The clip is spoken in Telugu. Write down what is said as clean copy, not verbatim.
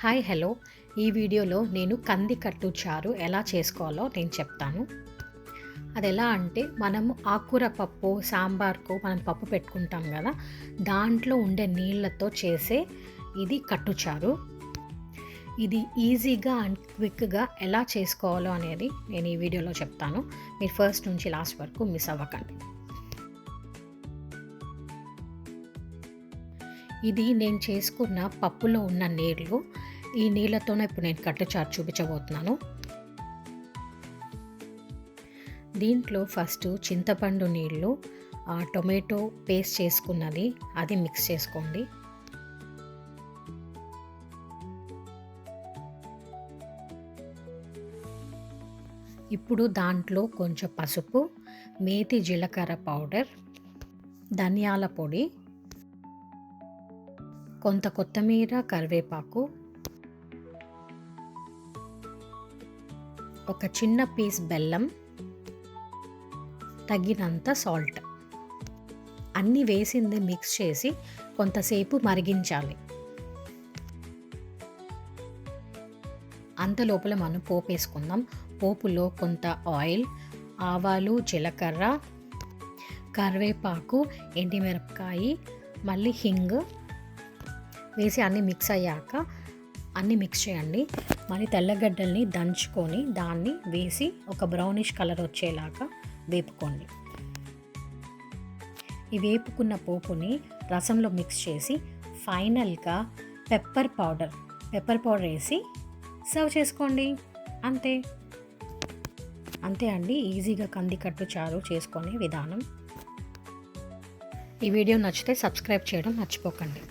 హాయ్ హలో ఈ వీడియోలో నేను కంది కట్టు చారు ఎలా చేసుకోవాలో నేను చెప్తాను. అది ఎలా అంటే మనము ఆకుకూర పప్పు సాంబార్కు మనం పప్పు పెట్టుకుంటాం కదా, దాంట్లో ఉండే నీళ్ళతో చేసే ఇది కట్టు చారు. ఇది ఈజీగా అండ్ క్విక్గా ఎలా చేసుకోవాలో అనేది నేను ఈ వీడియోలో చెప్తాను. మీరు ఫస్ట్ నుంచి లాస్ట్ వరకు మిస్ అవ్వకండి. ఇది నేను చేసుకున్న పప్పులో ఉన్న నీళ్ళు. ఈ నీళ్ళతోనే ఇప్పుడు నేను కట్టుచారు చూపించబోతున్నాను. దీంట్లో ఫస్ట్ చింతపండు నీళ్ళు, టొమాటో పేస్ట్ చేసుకున్నది అది మిక్స్ చేసుకోండి. ఇప్పుడు దాంట్లో కొంచెం పసుపు, మేతి జీలకర్ర పౌడర్, ధనియాల పొడి, కొంత కొత్తిమీర, కరివేపాకు, ఒక చిన్న పీస్ బెల్లం, తగినంత సాల్ట్ అన్నీ వేసింది మిక్స్ చేసి కొంతసేపు మరిగించాలి. అంత లోపల మనం పోపు వేసుకుందాం. పోపులో కొంత ఆయిల్, ఆవాలు, జీలకర్ర, కరివేపాకు, ఎండుమిరపకాయ, మళ్ళీ హింగ్ వేసి అన్నీ మిక్స్ అయ్యాక అన్నీ మిక్స్ చేయండి. మళ్ళీ తెల్లగడ్డల్ని దంచుకొని దాన్ని వేసి ఒక బ్రౌనిష్ కలర్ వచ్చేలాగా వేపుకోండి. ఈ వేపుకున్న పోపుని రసంలో మిక్స్ చేసి ఫైనల్గా పెప్పర్ పౌడర్ వేసి సర్వ్ చేసుకోండి. అంతే అండి, ఈజీగా కంది కట్టు చారు చేసుకునే విధానం. ఈ వీడియో నచ్చితే సబ్స్క్రైబ్ చేయడం మర్చిపోకండి.